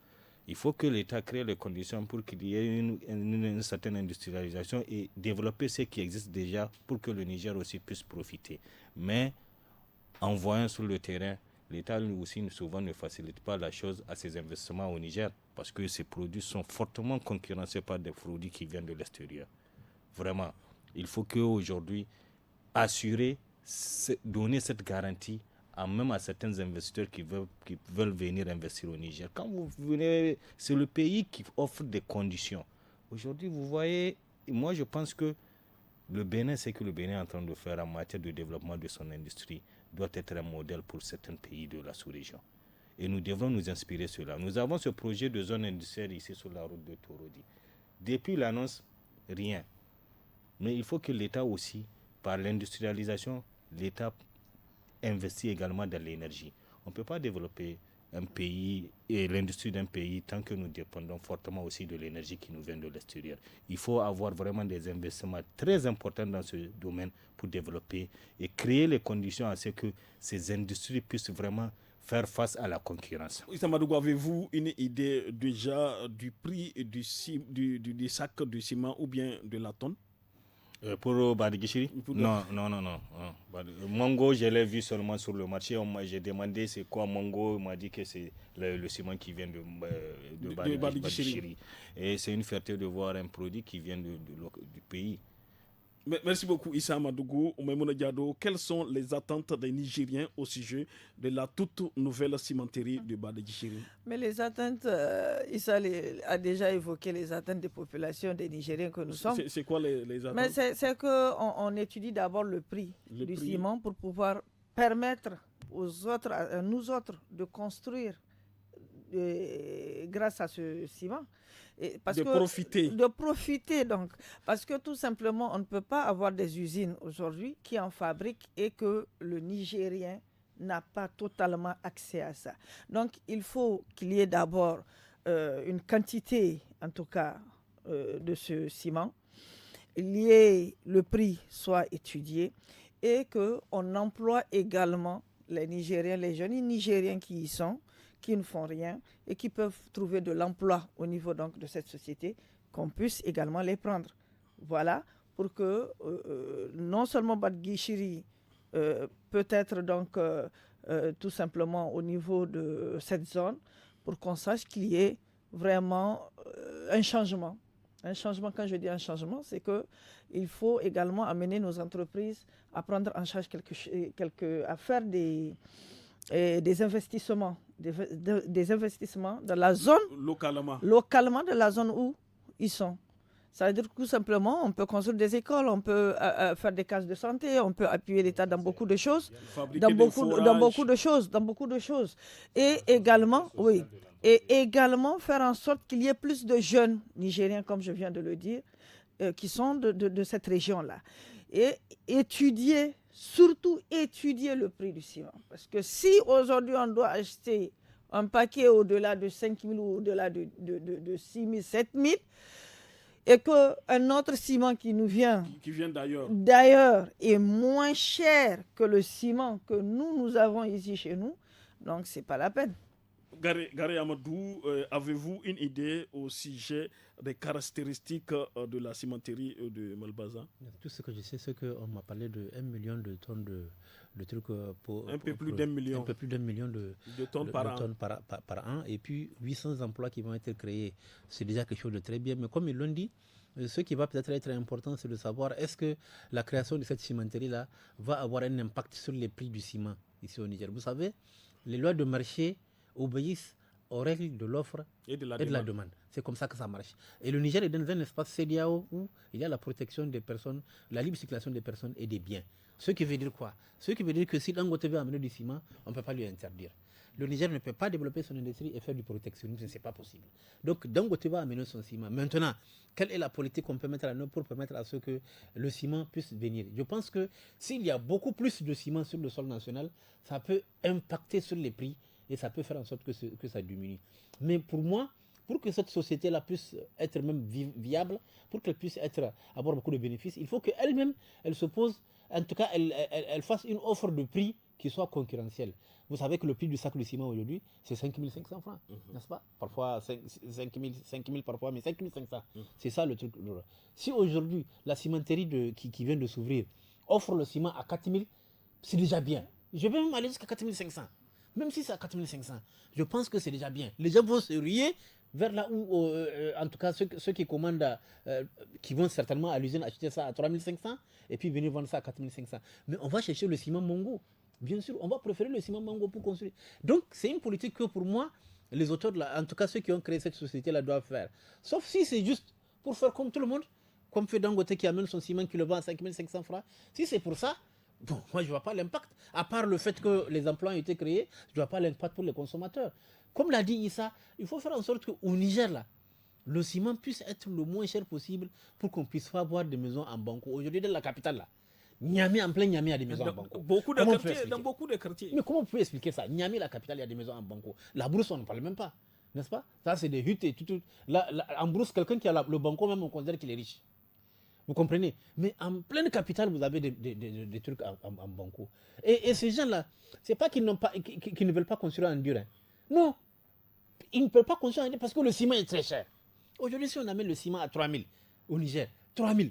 Il faut que l'État crée les conditions pour qu'il y ait une certaine industrialisation et développer ce qui existe déjà pour que le Niger aussi puisse profiter. Mais en voyant sur le terrain, l'État aussi souvent ne facilite pas la chose à ses investissements au Niger parce que ces produits sont fortement concurrencés par des produits qui viennent de l'extérieur. Vraiment, il faut qu'aujourd'hui, donner cette garantie même à certains investisseurs qui veulent venir investir au Niger. Quand vous venez, c'est le pays qui offre des conditions. Aujourd'hui, vous voyez, moi je pense que le Bénin, c'est que le Bénin est en train de faire en matière de développement de son industrie, doit être un modèle pour certains pays de la sous-région. Et nous devons nous inspirer de cela. Nous avons ce projet de zone industrielle ici sur la route de Torodi. Depuis l'annonce, rien. Mais il faut que l'État aussi, par l'industrialisation, l'État investit également dans l'énergie. On ne peut pas développer un pays et l'industrie d'un pays tant que nous dépendons fortement aussi de l'énergie qui nous vient de l'extérieur. Il faut avoir vraiment des investissements très importants dans ce domaine pour développer et créer les conditions à ce que ces industries puissent vraiment faire face à la concurrence. Issa Madougou, avez-vous une idée déjà du prix du sac de ciment ou bien de la tonne? Pour Badiguichiri? Non. Mongo, je l'ai vu seulement sur le marché. J'ai demandé c'est quoi Mongo. On m'a dit que c'est le ciment qui vient de Badiguichiri. Et c'est une fierté de voir un produit qui vient du pays. Merci beaucoup Issa Madougou. Maimouna Diado, quelles sont les attentes des Nigériens au sujet de la toute nouvelle cimenterie de Badiguichiri? Mais les attentes, Issa a déjà évoqué les attentes des populations des Nigériens que nous sommes. C'est quoi les attentes? Mais c'est qu'on étudie d'abord le prix du ciment pour pouvoir permettre à nous autres de construire grâce à ce ciment. De profiter donc. Parce que tout simplement, on ne peut pas avoir des usines aujourd'hui qui en fabriquent et que le Nigérien n'a pas totalement accès à ça. Donc, il faut qu'il y ait d'abord une quantité, en tout cas, de ce ciment. Le prix soit étudié et qu'on emploie également les Nigériens, les jeunes Nigériens qui y sont, qui ne font rien et qui peuvent trouver de l'emploi au niveau donc de cette société, qu'on puisse également les prendre. Voilà, pour que non seulement Badiguichiri peut être donc tout simplement au niveau de cette zone, pour qu'on sache qu'il y ait vraiment un changement. Un changement, quand je dis un changement, c'est qu'il faut également amener nos entreprises à prendre en charge à faire des investissements. Des investissements dans la zone, localement de la zone où ils sont. Ça veut dire que tout simplement, on peut construire des écoles, on peut faire des cases de santé, on peut appuyer l'État dans beaucoup de choses, dans beaucoup de choses. Et également, faire en sorte qu'il y ait plus de jeunes Nigériens, comme je viens de le dire, qui sont de cette région-là. Et surtout étudier le prix du ciment. Parce que si aujourd'hui on doit acheter un paquet au-delà de 5 000 ou au-delà de 6 000, 7 000, et qu'un autre ciment qui nous vient, d'ailleurs est moins cher que le ciment que nous avons ici chez nous, donc ce n'est pas la peine. Gary Amadou, avez-vous une idée au sujet des caractéristiques de la cimenterie de Malbaza? Tout ce que je sais, c'est qu'on m'a parlé de 1 million de tonnes de trucs pour... Un peu plus d'un million. Un peu plus d'1 million de tonnes par an. Et puis 800 emplois qui vont être créés. C'est déjà quelque chose de très bien. Mais comme ils l'ont dit, ce qui va peut-être être important, c'est de savoir est-ce que la création de cette cimenterie-là va avoir un impact sur les prix du ciment ici au Niger. Vous savez, les lois de marché obéissent aux règles de l'offre et de la demande. C'est comme ça que ça marche. Et le Niger est dans un espace CEDEAO où il y a la protection des personnes, la libre circulation des personnes et des biens. Ce qui veut dire quoi? Ce qui veut dire que si Dangote veut amener du ciment, on ne peut pas lui interdire. Le Niger ne peut pas développer son industrie et faire du protectionnisme, ce n'est pas possible. Donc Dangote va amener son ciment. Maintenant, quelle est la politique qu'on peut mettre en œuvre pour permettre à ce que le ciment puisse venir? Je pense que s'il y a beaucoup plus de ciment sur le sol national, ça peut impacter sur les prix et ça peut faire en sorte que ça diminue. Mais pour moi, pour que cette société-là puisse être même viable, pour qu'elle puisse avoir beaucoup de bénéfices, il faut qu'elle-même, elle se pose, en tout cas, elle fasse une offre de prix qui soit concurrentielle. Vous savez que le prix du sac de ciment aujourd'hui, c'est 5 500 francs, n'est-ce pas? Parfois 5 000 parfois, mais 5 500. C'est ça le truc. Si aujourd'hui, la cimenterie qui vient de s'ouvrir offre le ciment à 4 000, c'est déjà bien. Je vais même aller jusqu'à 4 500. Même si c'est à 4 500, je pense que c'est déjà bien. Les gens vont se ruer vers là où, en tout cas, ceux qui commandent, qui vont certainement à l'usine acheter ça à 3 500 et puis venir vendre ça à 4 500. Mais on va chercher le ciment Mongo. Bien sûr, on va préférer le ciment Mango pour construire. Donc, c'est une politique que pour moi, les auteurs, en tout cas ceux qui ont créé cette société-là, doivent faire. Sauf si c'est juste pour faire comme tout le monde, comme fait Dangote qui amène son ciment qui le vend à 5 500 francs. Si c'est pour ça, bon, moi je ne vois pas l'impact. À part le fait que les emplois ont été créés, je ne vois pas l'impact pour les consommateurs. Comme l'a dit Issa, il faut faire en sorte qu'au Niger, là, le ciment puisse être le moins cher possible pour qu'on puisse pas avoir des maisons en banco. Aujourd'hui, dans la capitale, là, Niamey, en plein Niamey, il y a des maisons en banco. Dans beaucoup de quartiers. Mais comment vous pouvez expliquer ça? Niamey, la capitale, il y a des maisons en banco. La Brousse, on ne parle même pas. N'est-ce pas? Ça, c'est des huttes et tout. Là, en Brousse, quelqu'un qui a le banco, même, on considère qu'il est riche. Vous comprenez? Mais en pleine capitale, vous avez des trucs en banco. Et ces gens-là, c'est pas qu'ils ne veulent pas construire en dur. Hein. Non. Ils ne peuvent pas construire en dur parce que le ciment est très cher. Aujourd'hui, si on amène le ciment à 3 000 au Niger, 3 000.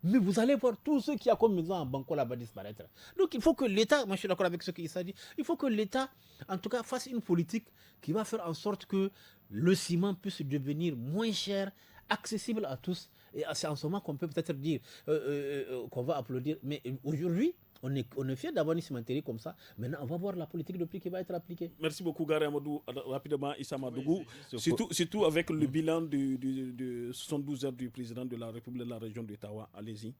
Mais vous allez voir tous ceux qui ont comme maison en banco là-bas disparaître. Donc il faut que l'État, moi je suis d'accord avec ce qu'il s'est dit, il faut que l'État, en tout cas, fasse une politique qui va faire en sorte que le ciment puisse devenir moins cher, accessible à tous. Et c'est en ce moment qu'on peut peut-être dire qu'on va applaudir. Mais aujourd'hui, on est fiers d'avoir une cimenterie comme ça. Maintenant, on va voir la politique de prix qui va être appliquée. Merci beaucoup, Gary Amadou. Rapidement, Issa Madougou. Surtout avec le bilan de 72 heures du président de la République de la région d'Ottawa. Allez-y.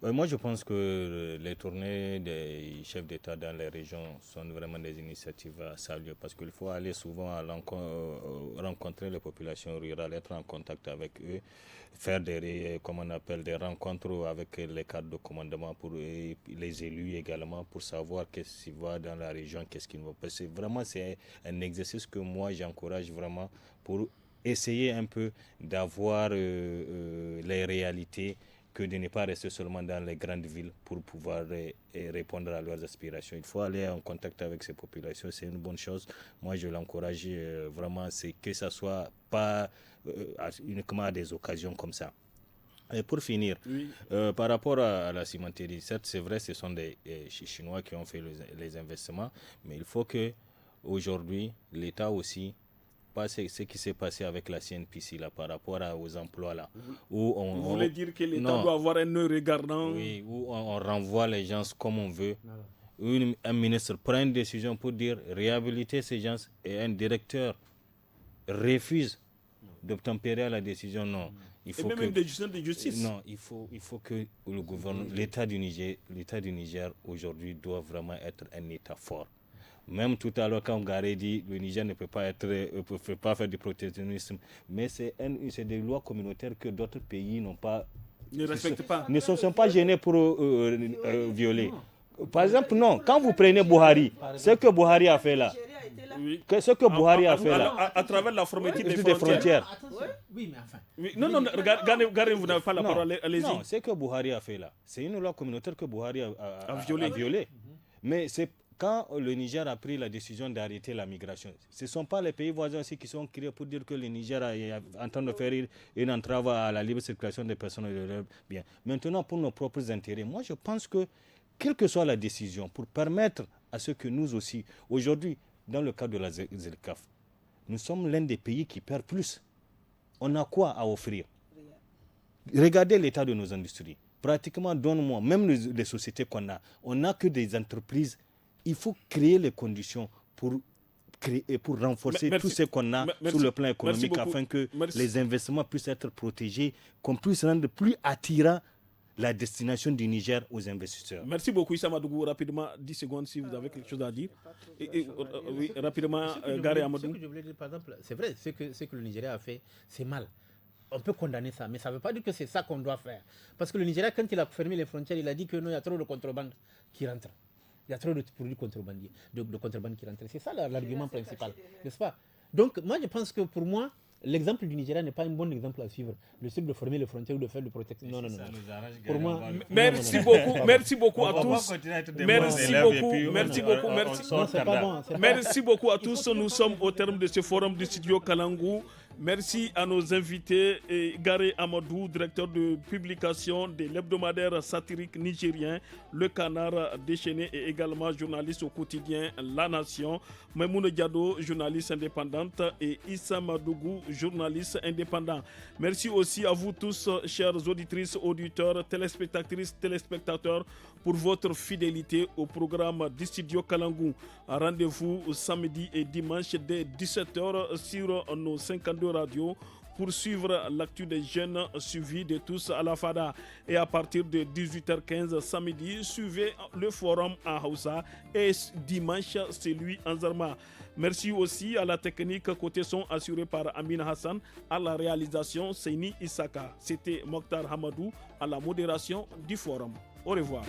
Moi, je pense que les tournées des chefs d'État dans les régions sont vraiment des initiatives à saluer parce qu'il faut aller souvent rencontrer les populations rurales, être en contact avec eux, faire des rencontres avec les cadres de commandement pour les élus également pour savoir qu'est-ce qui va dans la région, qu'est-ce qui ne va pas. C'est un exercice que moi j'encourage vraiment pour essayer un peu d'avoir les réalités, que de ne pas rester seulement dans les grandes villes pour pouvoir répondre à leurs aspirations. Il faut aller en contact avec ces populations, c'est une bonne chose. Moi, je l'encourage vraiment, c'est que ça ne soit pas uniquement à des occasions comme ça. Et pour finir, oui. Par rapport à la cimenterie, certes, c'est vrai, ce sont des Chinois qui ont fait les investissements, mais il faut que aujourd'hui, l'État aussi, pas ce qui s'est passé avec la CNPC là, par rapport aux emplois là. Vous voulez dire que l'État doit avoir un œil regardant? Oui, où on renvoie les gens comme on veut. Un ministre prend une décision pour dire réhabiliter ces gens et un directeur refuse d'obtempérer à la décision. Non. Il faut même des décisions de justice. Non, il faut que le gouvernement, l'État du Niger aujourd'hui doit vraiment être un État fort. Même tout à l'heure, quand Garé dit que le Niger ne peut pas faire du protectionnisme, mais c'est des lois communautaires que d'autres pays ne respectent pas. Ne sont pas gênés pour violer. Par exemple, non, quand vous prenez Buhari, ce que Buhari a fait là, ce que Buhari a fait là, à travers la fermeture des frontières. Oui, mais enfin. Non, Garé, vous n'avez pas la parole, allez-y. Non, ce que Buhari a fait là, c'est une loi communautaire que Buhari a violée. Mais c'est quand le Niger a pris la décision d'arrêter la migration, ce ne sont pas les pays voisins aussi qui sont criés pour dire que le Niger est en train de faire une entrave à la libre circulation des personnes et de leurs biens. Maintenant, pour nos propres intérêts, moi je pense que, quelle que soit la décision, pour permettre à ce que nous aussi, aujourd'hui, dans le cadre de la ZLCAF, nous sommes l'un des pays qui perd plus. On a quoi à offrir? Regardez l'état de nos industries. Pratiquement, donne-moi, même les sociétés qu'on a, on n'a que des entreprises. Il faut créer les conditions pour renforcer tout ce qu'on a sur le plan économique afin que les investissements puissent être protégés, qu'on puisse rendre plus attirant la destination du Niger aux investisseurs. Merci beaucoup Issa Madougou. Rapidement, 10 secondes si vous avez quelque chose à dire. Oui, rapidement, Gary Amadou. Ce que je voulais dire, par exemple, c'est vrai, ce que le Nigeria a fait, c'est mal. On peut condamner ça, mais ça ne veut pas dire que c'est ça qu'on doit faire. Parce que le Nigeria, quand il a fermé les frontières, il a dit que non, il y a trop de contrebande qui rentre. Il y a trop de produits contrebandiers, de contrebande qui rentrent. C'est ça l'argument principal, n'est-ce pas? Donc, moi, je pense que pour moi, l'exemple du Nigeria n'est pas un bon exemple à suivre. Le cycle de fermer les frontières ou de faire le protection. Non. Pour moi, merci beaucoup à tous. Merci beaucoup à tous. Nous sommes au terme de ce forum du studio Kalangou. Merci à nos invités, Gary Amadou, directeur de publication de l'hebdomadaire satirique nigérien Le Canard déchaîné et également journaliste au quotidien La Nation, Maimouna Diado, journaliste indépendante, et Issa Madougou, journaliste indépendant. Merci aussi à vous tous, chères auditrices, auditeurs, téléspectatrices, téléspectateurs, pour votre fidélité au programme du studio Kalangou. Rendez-vous samedi et dimanche dès 17h sur nos 52 radios pour suivre l'actu des jeunes suivi de tous à la FADA. Et à partir de 18h15 samedi, suivez le forum en Hausa et dimanche celui en Zarma. Merci aussi à la technique côté son assurée par Amin Hassan, à la réalisation Seini Isaka. C'était Mokhtar Hamadou à la modération du forum. Au revoir.